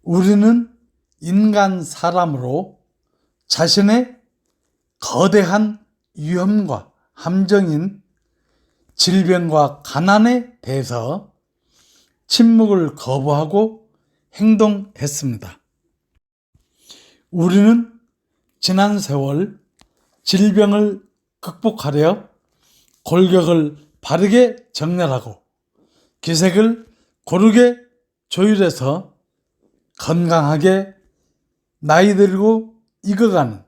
우리는 인간 사람으로 자신의 거대한 위험과 함정인 질병과 가난에 대해서 침묵을 거부하고 행동했습니다. 우리는 지난 세월 질병을 극복하려 골격을 바르게 정렬하고 기색을 고르게 조율해서 건강하게 나이 들고 익어가는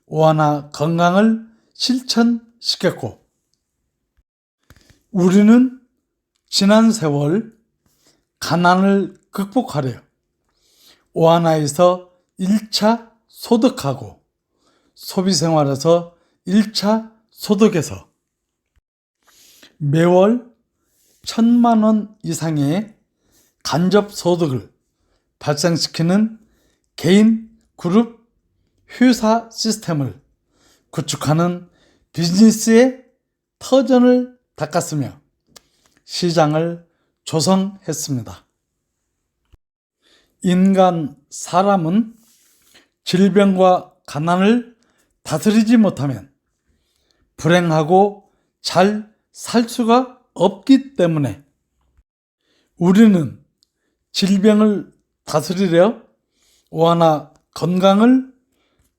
오하나 건강을 실천시켰고, 우리는 지난 세월 가난을 극복하려 오하나에서 1차 소득하고 소비생활에서 1차 소득에서 매월 1,000만 원 이상의 간접 소득을 발생시키는 개인, 그룹, 회사 시스템을 구축하는 비즈니스의 터전을 닦았으며 시장을 조성했습니다. 인간 사람은 질병과 가난을 다스리지 못하면 불행하고 잘 살 수가 없기 때문에 우리는 질병을 다스리려 오하나 건강을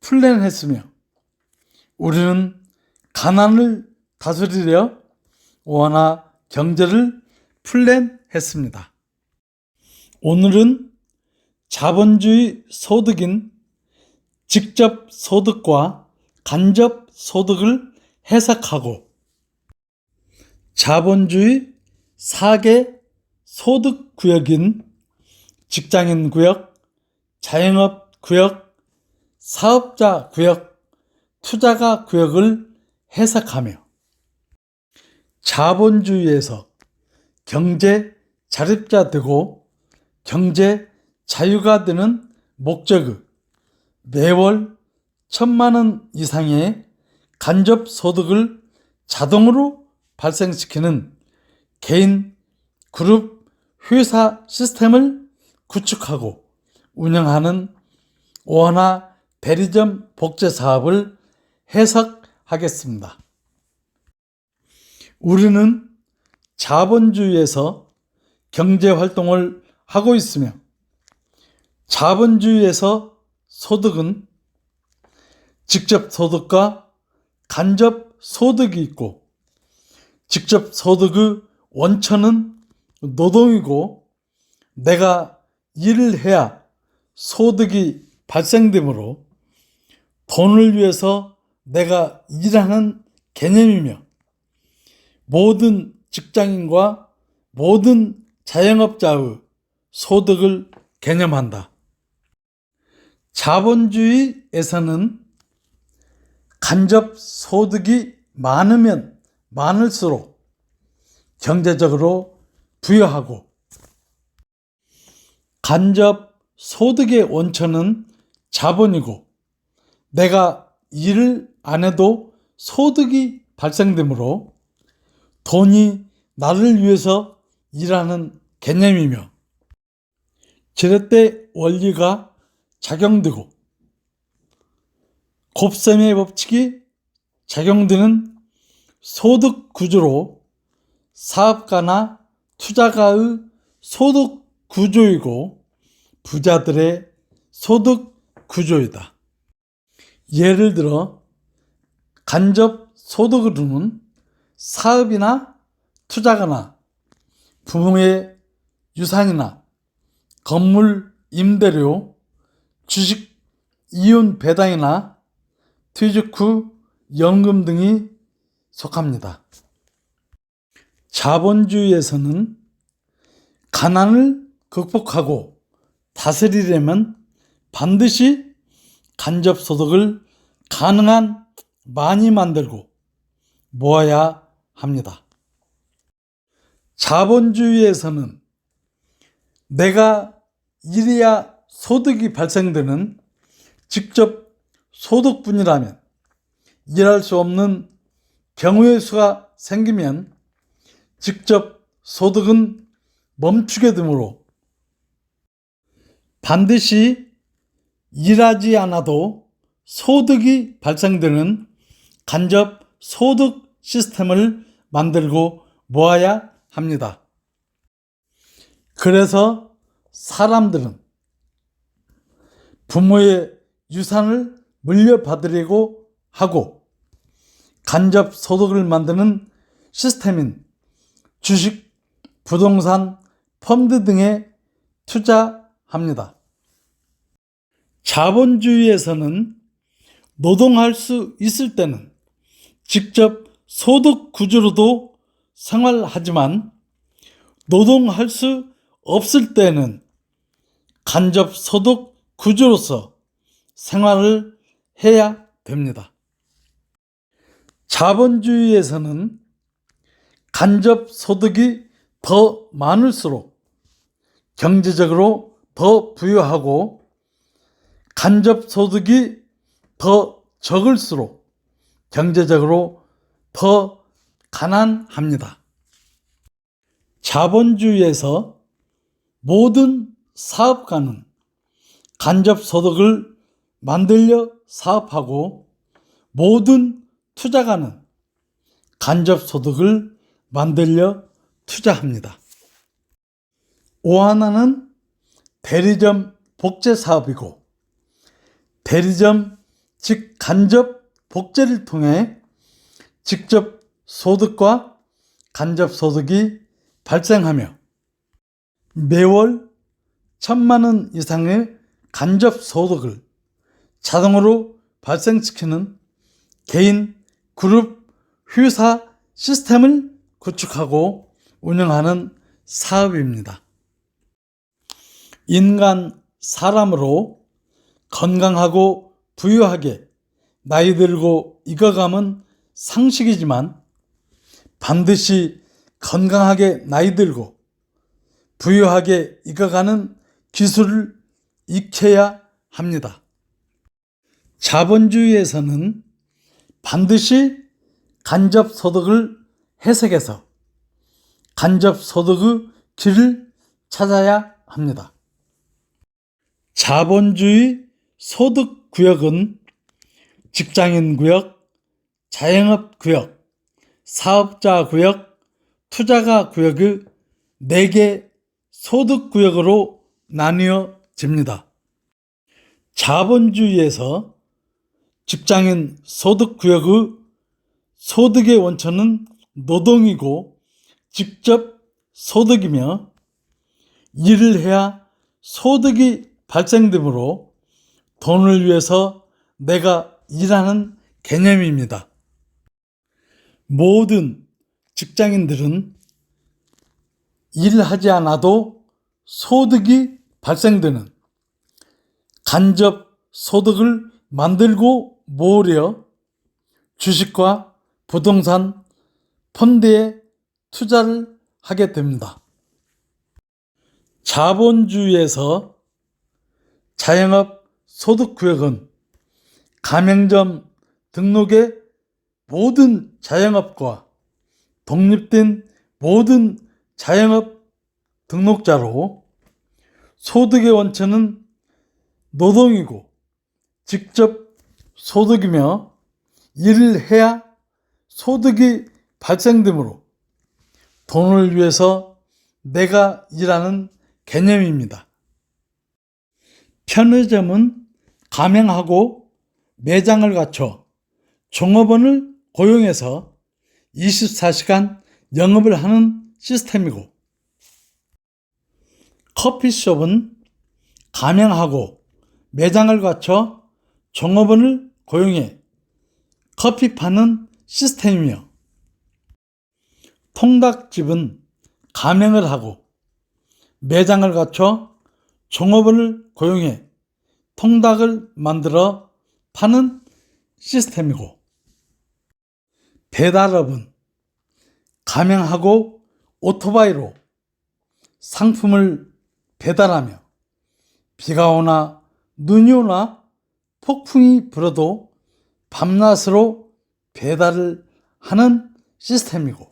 플랜했으며, 우리는 가난을 다스리려 오하나 경제를 플랜했습니다. 오늘은 자본주의 소득인 직접 소득과 간접 소득을 해석하고 자본주의 4개 소득 구역인 직장인 구역, 자영업 구역, 사업자 구역, 투자가 구역을 해석하며 자본주의에서 경제 자립자 되고 경제 자유가 되는 목적의 매월 1,000만 원 이상의 간접 소득을 자동으로 발생시키는 개인, 그룹, 회사 시스템을 구축하고 운영하는 오하나 대리점 복제 사업을 해석하겠습니다. 우리는 자본주의에서 경제활동을 하고 있으며 자본주의에서 소득은 직접 소득과 간접 소득이 있고, 직접 소득의 원천은 노동이고 내가 일을 해야 소득이 발생되므로 돈을 위해서 내가 일하는 개념이며 모든 직장인과 모든 자영업자의 소득을 개념한다. 자본주의에서는 간접 소득이 많으면 많을수록 경제적으로 부여하고, 간접 소득의 원천은 자본이고 내가 일을 안 해도 소득이 발생되므로 돈이 나를 위해서 일하는 개념이며 지렛대 원리가 작용되고 곱셈의 법칙이 작용되는 소득 구조로 사업가나 투자가의 소득 구조이고 부자들의 소득 구조이다. 예를 들어 간접 소득으로는 사업이나 투자가나 부모의 유산이나 건물 임대료, 주식 이윤 배당이나 퇴직 후 연금 등이 속합니다. 자본주의에서는 가난을 극복하고 다스리려면 반드시 간접소득을 가능한 많이 만들고 모아야 합니다. 자본주의에서는 내가 일해야 소득이 발생되는 직접 소득뿐이라면 일할 수 없는 경우의 수가 생기면 직접 소득은 멈추게 되므로 반드시 일하지 않아도 소득이 발생되는 간접 소득 시스템을 만들고 모아야 합니다. 그래서 사람들은 부모의 유산을 물려받으려고 하고 간접 소득을 만드는 시스템인 주식, 부동산, 펀드 등에 투자합니다. 자본주의에서는 노동할 수 있을 때는 직접 소득 구조로도 생활하지만 노동할 수 없을 때는 간접 소득 구조로서 생활을 해야 됩니다. 자본주의에서는 간접 소득이 더 많을수록 경제적으로 더 부유하고 간접 소득이 더 적을수록 경제적으로 더 가난합니다. 자본주의에서 모든 사업가는 간접 소득을 만들려 사업하고 모든 투자가는 간접 소득을 만들려 투자합니다. 오하나는 대리점 복제 사업이고 대리점 즉 간접 복제를 통해 직접 소득과 간접 소득이 발생하며 매월 1,000만 원 이상의 간접 소득을 자동으로 발생시키는 개인, 그룹, 회사 시스템을 구축하고 운영하는 사업입니다. 인간, 사람으로 건강하고 부유하게 나이 들고 익어감은 상식이지만 반드시 건강하게 나이 들고 부유하게 익어가는 기술을 익혀야 합니다. 자본주의에서는 반드시 간접 소득을 해석해서 간접 소득의 길을 찾아야 합니다. 자본주의 소득 구역은 직장인 구역, 자영업 구역, 사업자 구역, 투자가 구역의 4개 소득 구역으로 나뉘어집니다. 자본주의에서 직장인 소득 구역의 소득의 원천은 노동이고 직접 소득이며 일을 해야 소득이 발생되므로 돈을 위해서 내가 일하는 개념입니다. 모든 직장인들은 일하지 않아도 소득이 발생되는 간접 소득을 만들고 모으려 주식과 부동산, 펀드에 투자를 하게 됩니다. 자본주의에서 자영업 소득구역은 가맹점 등록의 모든 자영업과 독립된 모든 자영업 등록자로 소득의 원천은 노동이고 직접 소득이며 일을 해야 소득이 발생되므로 돈을 위해서 내가 일하는 개념입니다. 편의점은 가맹하고 매장을 갖춰 종업원을 고용해서 24시간 영업을 하는 시스템이고 커피숍은 가맹하고 매장을 갖춰 종업원을 고용해 커피 파는 시스템이며 통닭집은 가맹을 하고 매장을 갖춰 종업원을 고용해 통닭을 만들어 파는 시스템이고 배달업은 가맹하고 오토바이로 상품을 배달하며 비가 오나 눈이 오나 폭풍이 불어도 밤낮으로 배달을 하는 시스템이고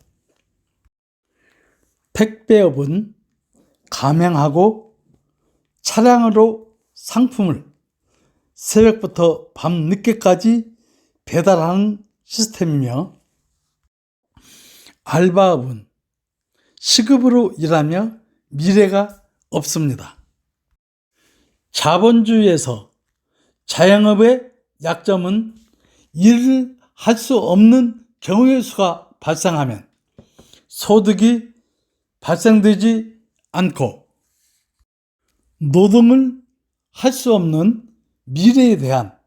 택배업은 가맹하고 차량으로 상품을 새벽부터 밤 늦게까지 배달하는 시스템이며, 알바업은 시급으로 일하며 미래가 없습니다. 자본주의에서 자영업의 약점은 일을 할 수 없는 경우의 수가 발생하면 소득이 발생되지 않고 노동을 할 수 없는 미래에 대한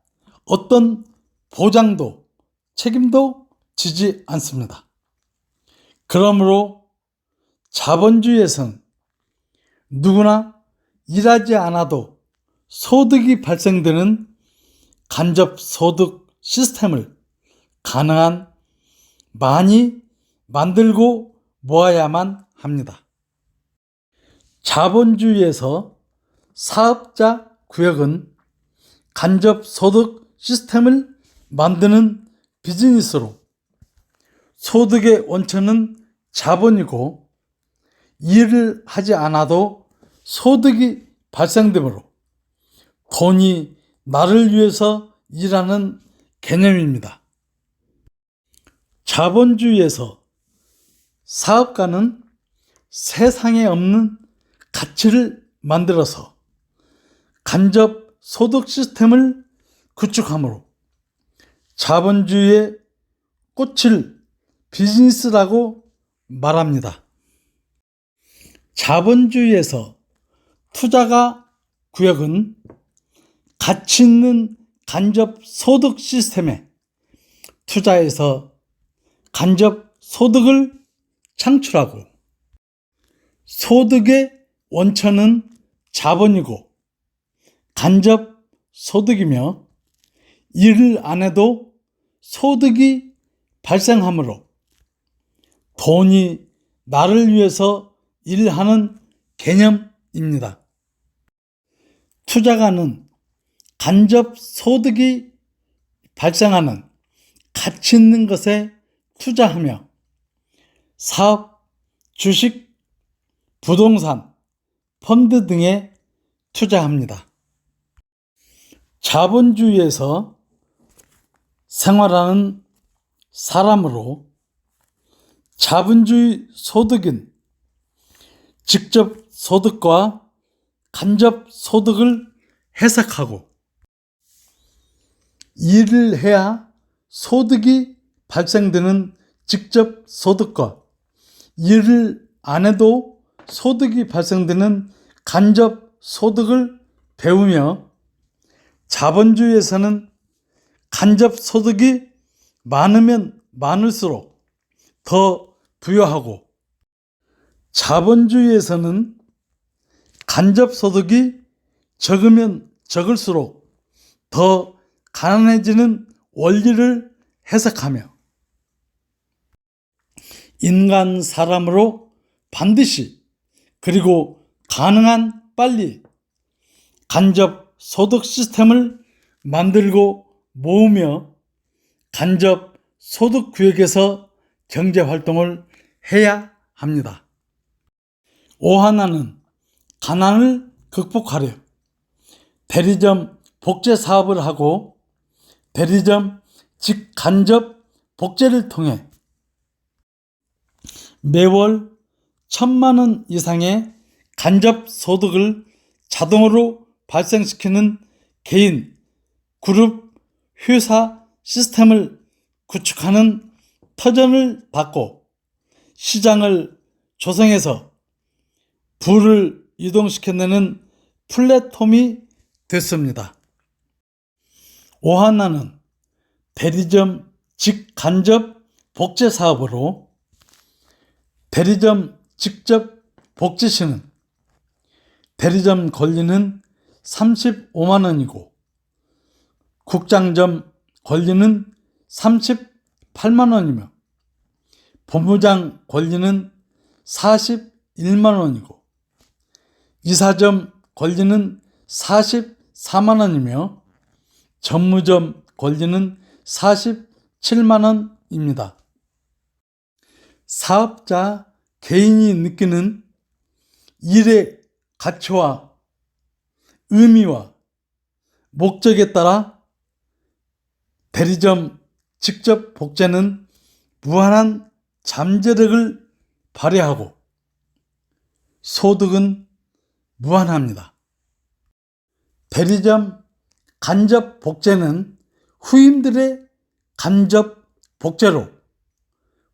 어떤 보장도 책임도 지지 않습니다. 그러므로 자본주의에서는 누구나 일하지 않아도 소득이 발생되는 간접소득 시스템을 가능한 많이 만들고 모아야만 합니다. 자본주의에서 사업자 구역은 간접소득 시스템을 만드는 비즈니스로 소득의 원천은 자본이고 일을 하지 않아도 소득이 발생되므로 돈이 나를 위해서 일하는 개념입니다. 자본주의에서 사업가는 세상에 없는 가치를 만들어서 간접 소득 시스템을 구축하므로 자본주의의 꽃을 비즈니스라고 말합니다. 자본주의에서 투자가 구역은 가치 있는 간접 소득 시스템에 투자해서 간접 소득을 창출하고, 소득의 원천은 자본이고 간접 소득이며 일을 안 해도 소득이 발생하므로 돈이 나를 위해서 일하는 개념입니다. 투자가는 간접 소득이 발생하는 가치 있는 것에 투자하며 사업, 주식, 부동산, 펀드 등에 투자합니다. 자본주의에서 생활하는 사람으로 자본주의 소득인 직접 소득과 간접 소득을 해석하고, 일을 해야 소득이 발생되는 직접 소득과 일을 안 해도 소득이 발생되는 간접 소득을 배우며, 자본주의에서는 간접 소득이 많으면 많을수록 더 부유하고, 자본주의에서는 간접 소득이 적으면 적을수록 더 가난해지는 원리를 해석하며, 인간 사람으로 반드시 그리고 가능한 빨리 간접 소득 시스템을 만들고 모으며 간접 소득 구역에서 경제 활동을 해야 합니다. 오하나는 가난을 극복하려 대리점 복제 사업을 하고, 대리점 직간접 복제를 통해 매월 1,000만 원 이상의 간접 소득을 자동으로 발생시키는 개인, 그룹, 회사 시스템을 구축하는 터전을 받고 시장을 조성해서 부를 이동시켜내는 플랫폼이 됐습니다. 오하나는 대리점 직간접 복제 사업으로 대리점 직접 복제 시는 대리점 권리는 35만 원이고 국장점 권리는 38만 원이며 본부장 권리는 41만 원이고 이사점 권리는 44만 원이며 전무점 권리는 47만 원입니다. 사업자 개인이 느끼는 일의 가치와 의미와 목적에 따라 대리점 직접 복제는 무한한 잠재력을 발휘하고 소득은 무한합니다. 대리점 간접 복제는 후임들의 간접 복제로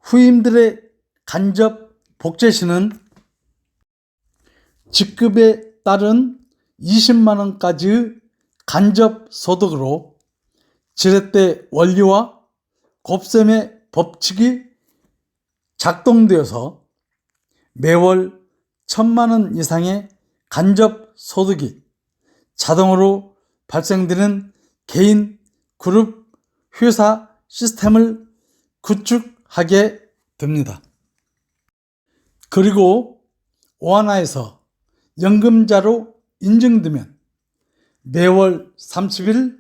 후임들의 간접 복제 시는 직급에 따른 20만 원까지의 간접 소득으로 지렛대 원리와 곱셈의 법칙이 작동되어서 매월 1,000만 원 이상의 간접 소득이 자동으로 발생되는 개인, 그룹, 회사 시스템을 구축하게 됩니다. 그리고 오하나에서 연금자로 인증되면 매월 30일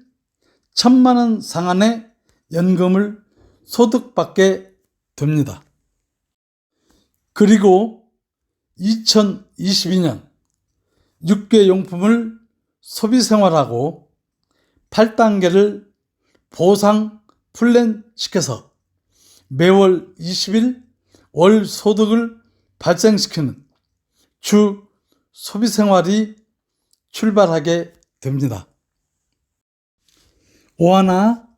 1,000만 원 상한의 연금을 소득받게 됩니다. 그리고 2022년 6개 용품을 소비생활하고 8단계를 보상 플랜 시켜서 매월 20일 월 소득을 발생시키는 주 소비생활이 출발하게 됩니다. 오하나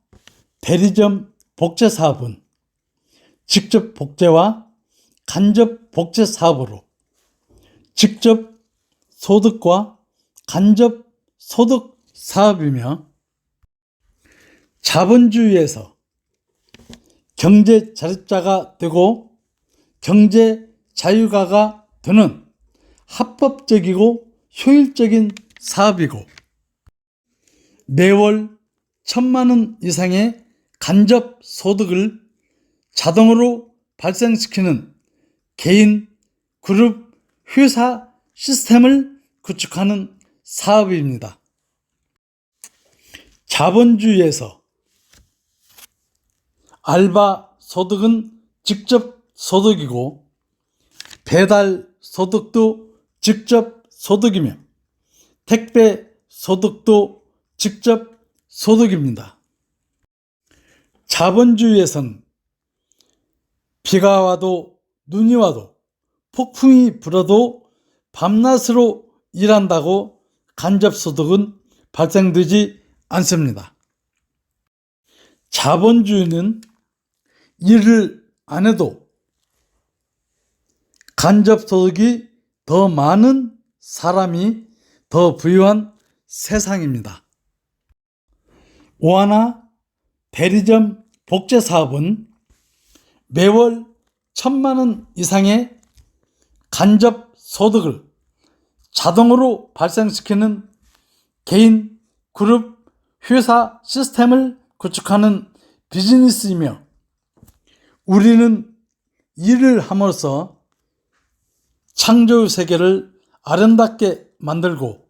대리점 복제 사업은 직접 복제와 간접 복제 사업으로 직접 소득과 간접 소득 사업이며 자본주의에서 경제 자립자가 되고 경제 자유가가 되는 합법적이고 효율적인 사업이고 매월 1,000만 원 이상의 간접 소득을 자동으로 발생시키는 개인, 그룹, 회사 시스템을 구축하는 사업입니다. 자본주의에서 알바 소득은 직접 소득이고 배달 소득도 직접 소득이며 택배 소득도 직접 소득입니다. 자본주의에선 비가 와도 눈이 와도 폭풍이 불어도 밤낮으로 일한다고 간접소득은 발생되지 않습니다. 자본주의는 일을 안 해도 간접소득이 더 많은 사람이 더 부유한 세상입니다. 오하나 대리점 복제 사업은 매월 1,000만 원 이상의 간접 소득을 자동으로 발생시키는 개인, 그룹, 회사 시스템을 구축하는 비즈니스이며 우리는 일을 함으로써 창조의 세계를 아름답게 만들고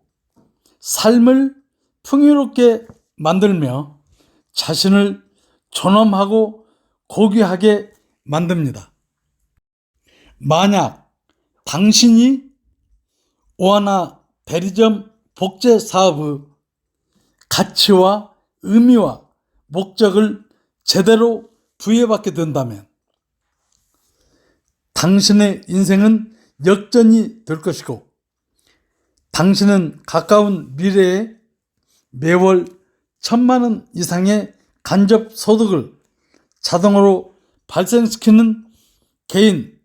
삶을 풍요롭게 만들며 자신을 존엄하고 고귀하게 만듭니다. 만약 당신이 오하나 대리점 복제 사업의 가치와 의미와 목적을 제대로 부여받게 된다면 당신의 인생은 역전이 될 것이고 당신은 가까운 미래에 매월 1,000만 원 이상의 간접 소득을 자동으로 발생시키는 개인,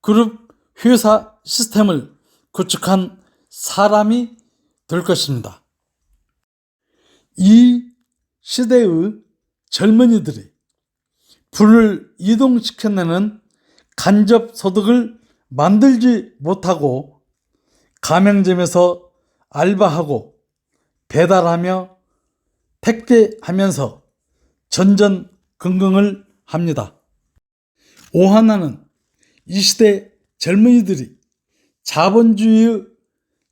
그룹, 회사 시스템을 구축한 사람이 될 것입니다. 이 시대의 젊은이들이 부를 이동시켜내는 간접 소득을 만들지 못하고 가맹점에서 알바하고 배달하며 택배하면서 전전긍긍을 합니다. 오하나는 이 시대 젊은이들이 자본주의의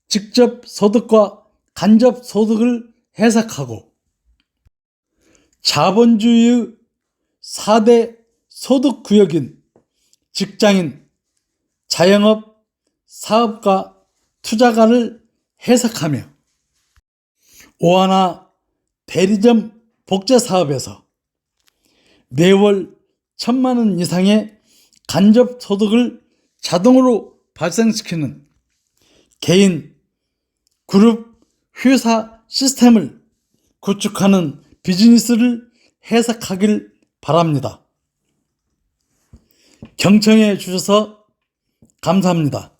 직접 소득과 간접 소득을 해석하고 자본주의의 4대 소득구역인 직장인, 자영업, 사업가, 투자가를 해석하며 오하나 대리점 복제 사업에서 매월 1,000만 원 이상의 간접 소득을 자동으로 발생시키는 개인, 그룹, 회사 시스템을 구축하는 비즈니스를 해석하길 바랍니다. 경청해 주셔서 감사합니다.